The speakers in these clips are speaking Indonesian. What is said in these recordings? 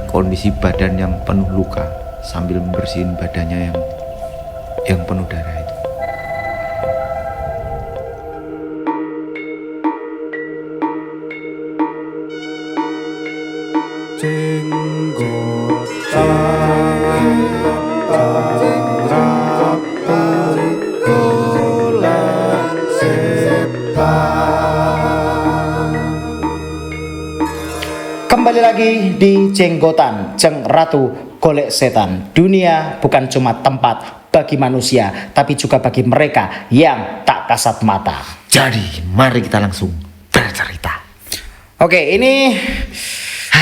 kondisi badan yang penuh luka sambil membersihin badannya yang penuh darah itu. Kembali lagi di Jenggotan, Jeng Ratu Golek Setan. Dunia bukan cuma tempat bagi manusia, tapi juga bagi mereka yang tak kasat mata. Jadi mari kita langsung bercerita. Oke, ini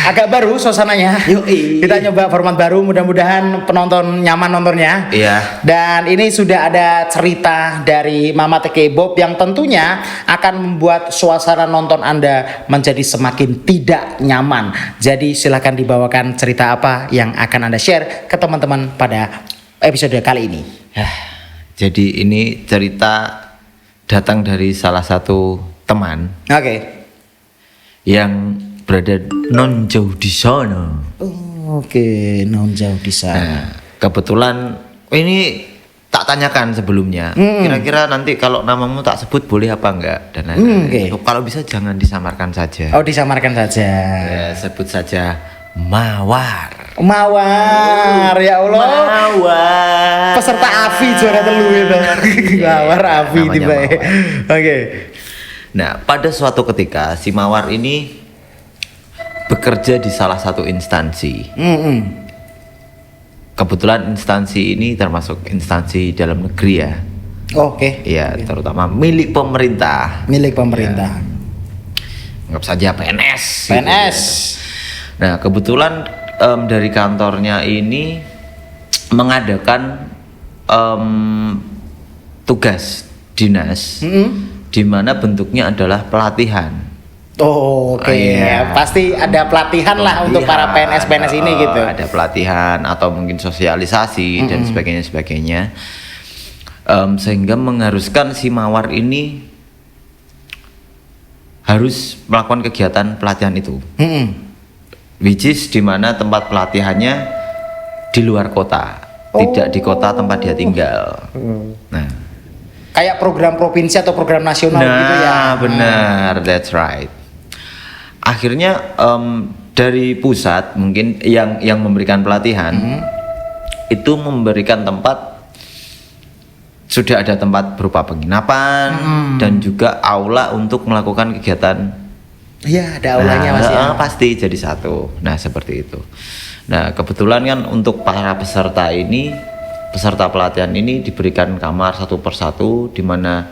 agak baru suasananya. Yoi. Kita nyoba format baru, mudah-mudahan penonton nyaman nontonnya. Iya. Dan ini sudah ada cerita dari Mama TK Bob yang tentunya akan membuat suasana nonton Anda menjadi semakin tidak nyaman. Jadi silakan dibawakan cerita apa yang akan Anda share ke teman-teman pada episode kali ini. Jadi ini cerita datang dari salah satu teman Oke. yang berada non jauh di sana. Oke, non jauh di sana. Nah, kebetulan ini tak tanyakan sebelumnya. Kira-kira nanti kalau namamu tak sebut boleh apa enggak dan lain-lain. Oke. Kalau bisa jangan disamarkan saja. Oh, disamarkan saja. Ya, sebut saja Mawar. Mawar, ya Allah. Mawar. Peserta Afi juara telu itu. Mawar Afi Namanya tiba. Mawar. Oke. Nah, pada suatu ketika si Mawar ini bekerja di salah satu instansi. Kebetulan instansi ini termasuk instansi dalam negeri ya. Oke. Ya, terutama milik pemerintah. Milik pemerintah. Anggap saja PNS. PNS. Nah, kebetulan dari kantornya ini mengadakan tugas dinas di mana bentuknya adalah pelatihan. Oh, oke. Iya. Pasti ada pelatihan lah untuk para PNS ini gitu. Ada pelatihan atau mungkin sosialisasi dan sebagainya. Sehingga mengharuskan si Mawar ini harus melakukan kegiatan pelatihan itu. Which is di mana tempat pelatihannya di luar kota, tidak di kota tempat dia tinggal. Nah, kayak program provinsi atau program nasional gitu ya. Nah, benar, that's right. Akhirnya dari pusat mungkin yang memberikan pelatihan itu memberikan tempat, sudah ada tempat berupa penginapan dan juga aula untuk melakukan kegiatan. Iya, ada aulanya Mas ya. Pasti jadi satu. Nah, seperti itu. Nah, kebetulan kan untuk para peserta pelatihan ini diberikan kamar satu persatu di mana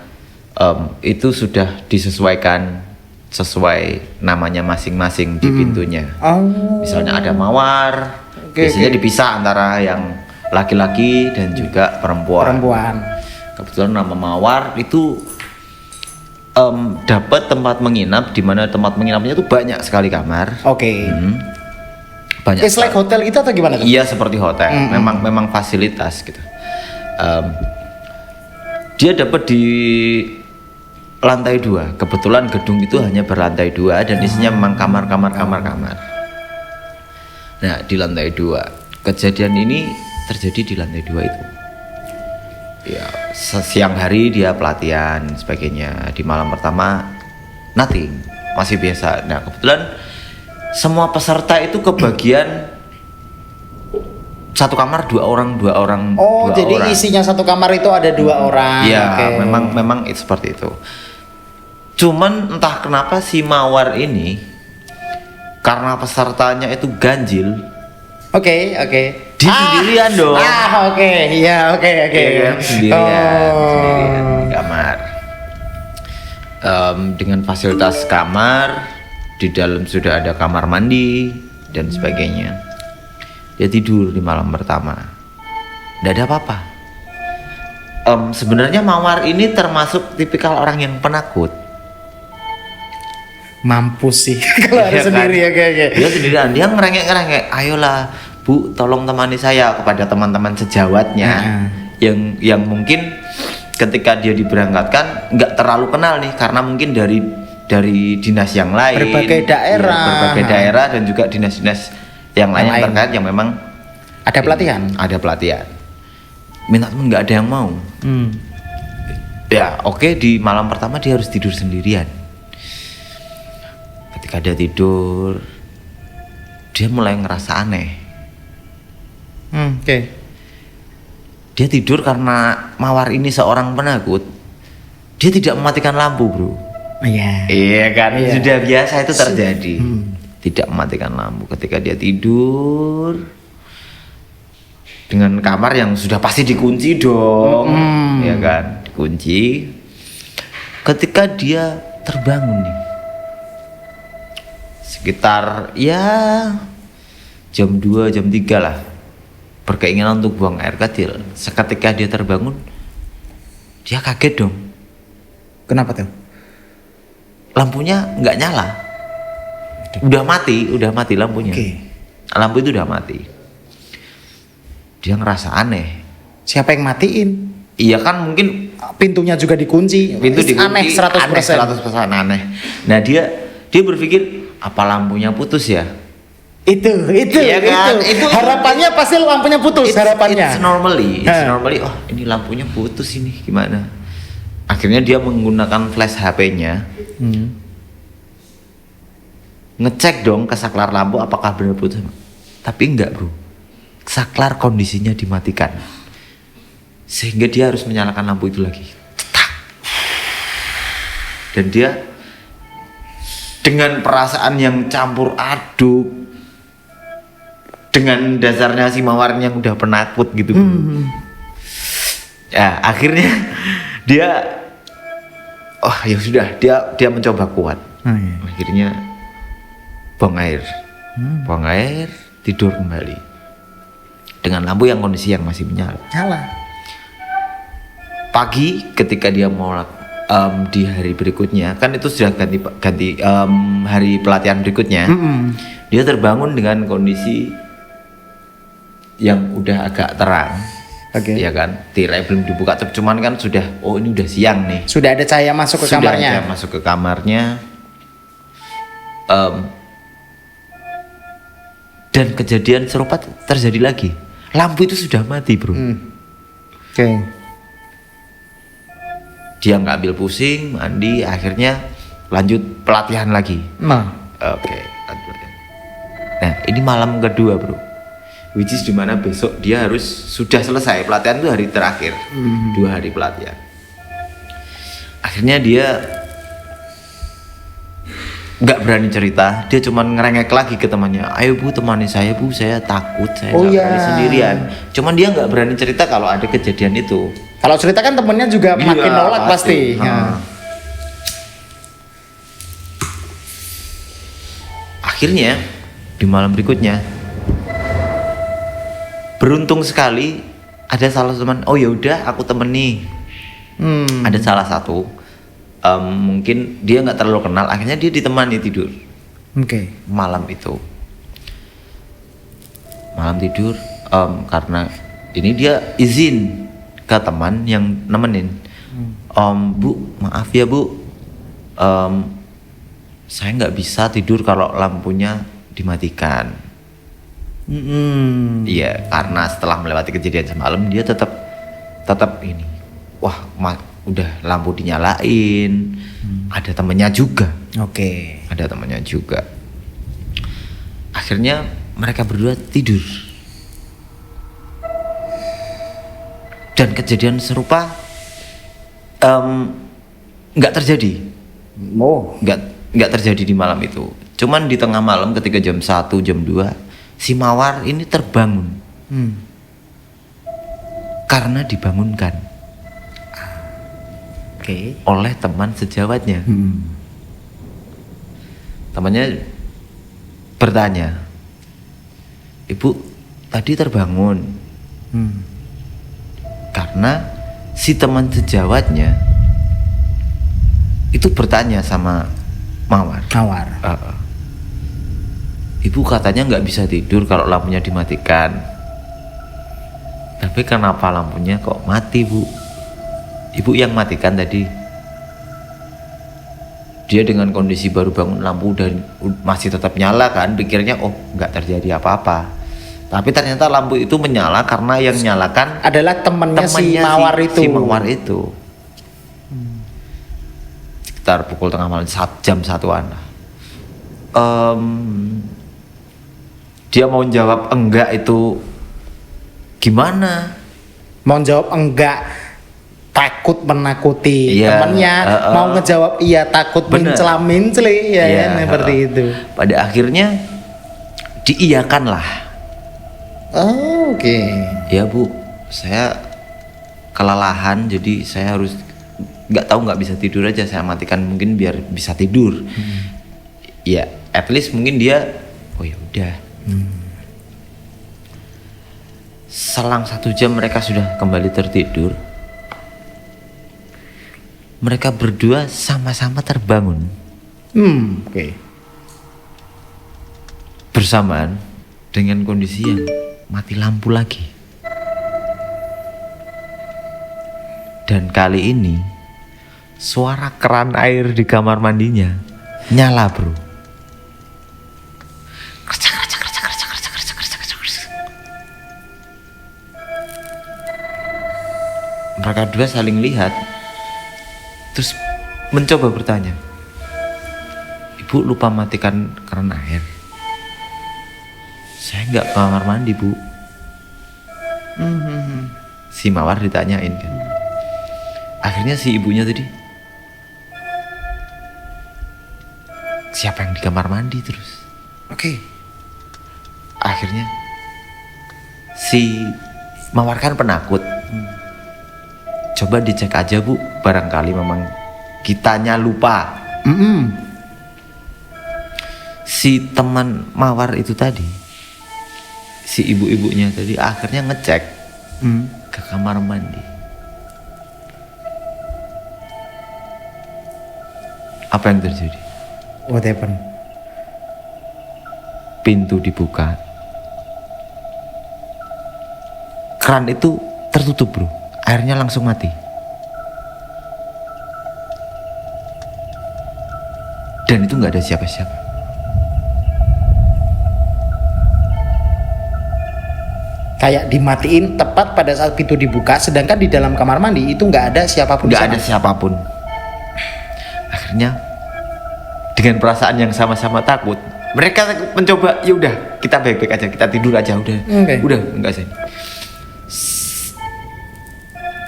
itu sudah disesuaikan sesuai namanya masing-masing di pintunya. Misalnya ada Mawar, biasanya dipisah antara yang laki-laki dan juga perempuan. Kebetulan nama Mawar itu dapat tempat menginap di mana tempat menginapnya itu banyak sekali kamar. Oke. Banyak. It's like hotel itu atau gimana tuh? Iya, seperti hotel. Memang fasilitas gitu. Dia dapat di lantai 2. Kebetulan gedung itu hanya berlantai 2 dan isinya memang kamar. Nah, di lantai 2. Kejadian ini terjadi di lantai 2 itu. Ya, siang hari dia pelatihan sebagainya. Di malam pertama nothing, masih biasa. Nah, kebetulan semua peserta itu kebagian satu kamar dua orang. Oh, jadi isinya satu kamar itu ada 2 orang. Iya, memang itu seperti itu. Cuman entah kenapa si Mawar ini karena pesertanya itu ganjil. Oke. Dia sendirian dong. Oke. Sendirian di kamar. Dengan fasilitas kamar, di dalam sudah ada kamar mandi dan sebagainya. Dia tidur di malam pertama. Nggak ada apa-apa. Sebenarnya Mawar ini termasuk tipikal orang yang penakut. Mampus sih kalau harus sendiri ya kayak. Dia sendirian, dia ngerengek, ayolah Bu, tolong temani saya, kepada teman-teman sejawatnya yang mungkin ketika dia diberangkatkan nggak terlalu kenal nih karena mungkin dari dinas yang lain, berbagai daerah dan juga dinas-dinas yang lain Yang lain. terkait yang memang Ada pelatihan. ada pelatihan. Minta temen nggak ada yang mau. Ya oke, di malam pertama dia harus tidur sendirian. Ketika dia tidur, dia mulai ngerasa aneh. Oke. Dia tidur karena Mawar ini seorang penakut. Dia tidak mematikan lampu, bro. Iya. Iya kan, Iya. sudah biasa itu terjadi. Tidak mematikan lampu ketika dia tidur dengan kamar yang sudah pasti dikunci dong, ya kan, dikunci. Ketika dia terbangun nih, sekitar ya jam 2, jam 3 lah, berkeinginan untuk buang air kecil. Seketika dia terbangun, dia kaget dong. Kenapa tuh? Lampunya nggak nyala, udah mati lampunya. Oke. Lampu itu udah mati. Dia ngerasa aneh. Siapa yang matiin? Iya kan, mungkin Pintunya juga dikunci. pintu dikunci, Aneh 100%. aneh 100% aneh. Nah dia berpikir apa lampunya putus ya? Itu. Iya kan? Itu- Harapannya pasti lampunya putus, harapannya. It's normally, Heh. oh ini lampunya putus ini gimana? Akhirnya dia menggunakan flash HP-nya, ngecek dong ke saklar lampu apakah benar putus. Tapi enggak, bro. Saklar kondisinya dimatikan, sehingga dia harus menyalakan lampu itu lagi. Cetak. Dan dia dengan perasaan yang campur aduk, dengan dasarnya si Mawar yang udah penakut gitu. Ya akhirnya dia ya sudah, dia mencoba kuat. Iya. Akhirnya buang air, tidur kembali dengan lampu yang kondisi yang masih menyala. Nyala. Pagi ketika dia mau di hari berikutnya, kan itu sudah ganti hari pelatihan berikutnya. Dia terbangun dengan kondisi yang udah agak terang. Oke. Ya kan, tirai belum dibuka, cuman kan sudah, ini udah siang nih. Sudah ada cahaya masuk ke Sudah kamarnya. ada masuk ke kamarnya. Dan kejadian serupa terjadi lagi. Lampu itu sudah mati, bro. Oke. Dia nggak ambil pusing, mandi, akhirnya lanjut pelatihan lagi. Nah. Oke, lanjut pelatihan. Nah, ini malam kedua, bro. Which is dimana besok dia harus sudah selesai pelatihan, itu hari terakhir. 2 hari pelatihan. Akhirnya dia nggak berani cerita, dia cuman ngerengek lagi ke temannya. Ayo bu, temani saya bu, saya takut, saya Oh, nggak iya. berani sendirian. Cuman dia nggak berani cerita kalau ada kejadian itu. Kalau cerita kan temennya juga Iya, makin nolak pasti. Ha. Akhirnya di malam berikutnya, beruntung sekali ada salah teman. Oh ya udah, aku temeni. Ada salah satu, mungkin dia nggak terlalu kenal. Akhirnya dia ditemani tidur Oke. malam itu. Malam tidur, karena ini dia izin ke teman yang nemenin. Bu, maaf ya bu, saya nggak bisa tidur kalau lampunya dimatikan. Iya, karena setelah melewati kejadian semalam dia tetap ini. Wah, udah lampu dinyalain. Ada temennya juga. Oke. Ada temannya juga. Akhirnya mereka berdua tidur. Dan kejadian serupa nggak terjadi. Oh. Nggak terjadi di malam itu. Cuman di tengah malam ketika jam 1, jam 2, si Mawar ini terbangun. Karena dibangunkan Oke. oleh teman sejawatnya. Temannya bertanya, "Ibu tadi terbangun?" Karena si teman sejawatnya itu bertanya sama Mawar. Ibu katanya nggak bisa tidur kalau lampunya dimatikan. Tapi kenapa lampunya kok mati, Bu? Ibu yang matikan tadi. dia dengan kondisi baru bangun, lampu dan masih tetap nyala kan, pikirnya oh nggak terjadi apa-apa. Tapi ternyata lampu itu menyala karena yang nyalakan adalah temannya si Mawar itu. Si Mawar itu. Sekitar pukul tengah malam, jam 1-an. Dia mau jawab enggak itu gimana? Mau jawab enggak, takut menakuti Iya, temannya. Mau ngejawab iya, takut mencela-menceli ya Iya, kan, seperti itu. Pada akhirnya diiyakan lah. Oh, oke. Ya Bu, saya kelelahan jadi saya harus nggak bisa tidur aja, saya matikan mungkin biar bisa tidur. Ya at least mungkin dia oh ya udah. Selang 1 jam mereka sudah kembali tertidur. Mereka berdua sama-sama terbangun Oke. bersamaan dengan kondisi yang mati lampu lagi. Dan kali ini suara keran air di kamar mandinya nyala bro. Mereka dua saling lihat, terus mencoba bertanya, "Ibu lupa matikan keran air?" "Saya nggak ke kamar mandi Bu." Si Mawar ditanyain kan. Akhirnya si ibunya tadi, "Siapa yang di kamar mandi?" Terus Oke. akhirnya si Mawar kan penakut. "Coba dicek aja Bu, barangkali memang kitanya lupa." Si teman Mawar itu tadi, si ibu-ibunya tadi akhirnya ngecek ke kamar mandi. Apa yang terjadi? What happened? Pintu dibuka, keran itu tertutup bro, airnya langsung mati. Dan itu nggak ada siapa-siapa. Kayak dimatiin tepat pada saat pintu dibuka, sedangkan di dalam kamar mandi itu nggak ada siapapun. Nggak ada siapapun. Akhirnya dengan perasaan yang sama-sama takut, mereka mencoba, ya udah kita baik-baik aja, kita tidur aja udah. Udah enggak sih.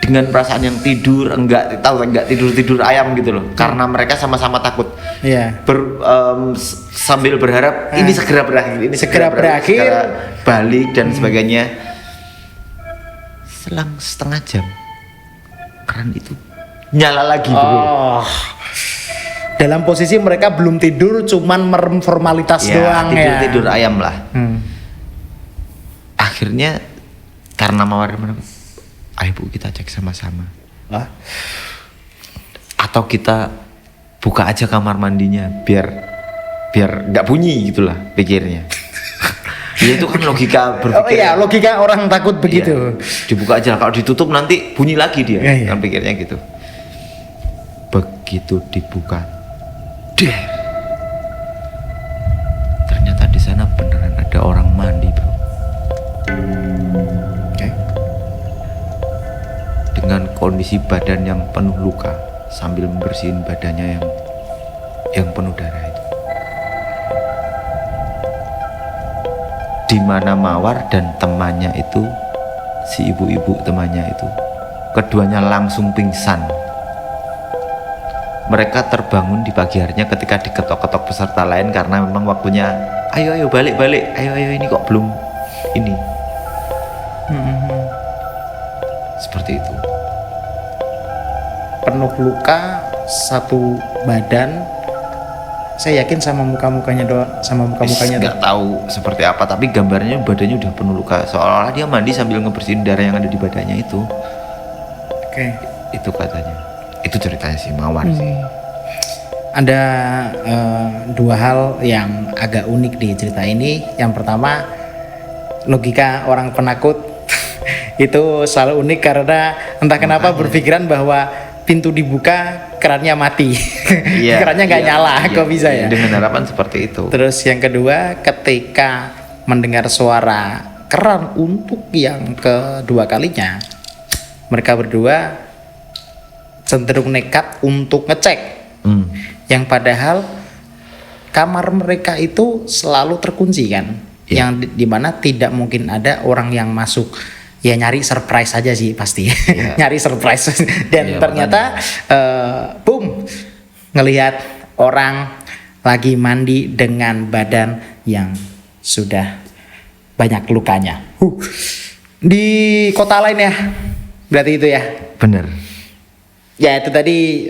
Dengan perasaan yang tidur enggak tidur ayam gitu loh, karena mereka sama-sama takut. Iya. Sambil berharap ini segera berakhir, segera balik dan sebagainya. Selang setengah jam, keran itu nyala lagi bro. Dalam posisi mereka belum tidur, cuman merem formalitas doang ya. Tidur ayam lah. Akhirnya karena Mawar, ayo Bu kita cek sama-sama. Atau kita buka aja kamar mandinya biar nggak bunyi gitulah pikirnya. Ya itu kan logika berpikir. Oh iya, logika orang takut begitu. Ya, dibuka aja, kalau ditutup nanti bunyi lagi dia. Kan pikirnya gitu. Begitu dibuka, ternyata di sana beneran ada orang mandi bro. Dengan kondisi badan yang penuh luka, sambil membersihin badannya yang penuh darah itu. Di mana Mawar dan temannya itu, si ibu-ibu temannya itu, keduanya langsung pingsan. Mereka terbangun di pagi harinya ketika diketok-ketok peserta lain karena memang waktunya, ayo balik, ayo ini kok belum ini. Seperti itu. Penuh luka, satu badan. Saya yakin sama muka-mukanya doang, Nggak tahu seperti apa, tapi gambarnya badannya udah penuh luka, seolah-olah dia mandi sambil ngebersihin darah yang ada di badannya itu. Oke. Itu katanya. Itu ceritanya si Mawar sih. Ada dua hal yang agak unik di cerita ini. Yang pertama, logika orang penakut itu selalu unik karena entah kenapa berpikiran bahwa pintu dibuka, kerannya mati. Iya, Kerannya nggak iya, nyala, iya, kok bisa iya, ya? dengan harapan seperti itu. Terus yang kedua, ketika mendengar suara keran untuk yang kedua kalinya, mereka berdua cenderung nekat untuk ngecek. Yang padahal kamar mereka itu selalu terkunci kan, Iya. yang dimana tidak mungkin ada orang yang masuk. Ya nyari surprise aja sih pasti, Iya. nyari surprise. Dan Iya, ternyata boom, ngelihat orang lagi mandi dengan badan yang sudah banyak lukanya. Di kota lain ya, berarti itu ya. Bener. Ya itu tadi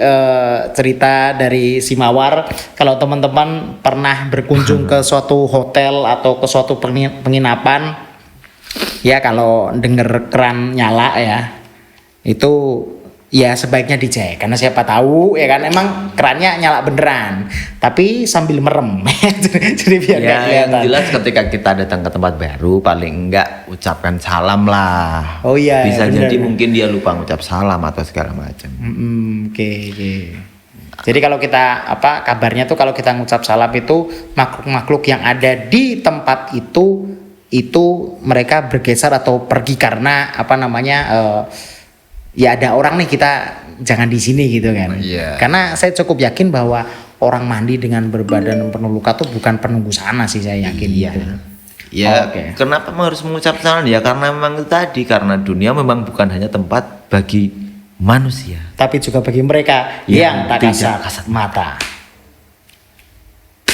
cerita dari si Mawar. Kalau teman-teman pernah berkunjung ke suatu hotel atau ke suatu penginapan, ya kalau denger keran nyala ya, itu ya sebaiknya dicek, karena siapa tahu ya kan emang kerannya nyala beneran, tapi sambil merem. Jadi biar nggak Ya, yang kelihatan. jelas ketika kita datang ke tempat baru paling enggak ucapkan salam lah. Oh iya, Bisa iya, jadi benar. mungkin dia lupa ngucap salam atau segala macam. Oke. Jadi kalau kita kabarnya tuh kalau kita ngucap salam itu makhluk-makhluk yang ada di tempat itu mereka bergeser atau pergi karena ya ada orang nih, kita jangan di sini gitu kan. Iya. Karena saya cukup yakin bahwa orang mandi dengan berbadan penuh luka tuh bukan penunggu sana sih, saya yakin Iya. gitu. Ya, Oke. kenapa harus mengucap salam? Ya karena memang itu tadi, karena dunia memang bukan hanya tempat bagi manusia. Tapi juga bagi mereka Yang yang tak tidak kasat mata.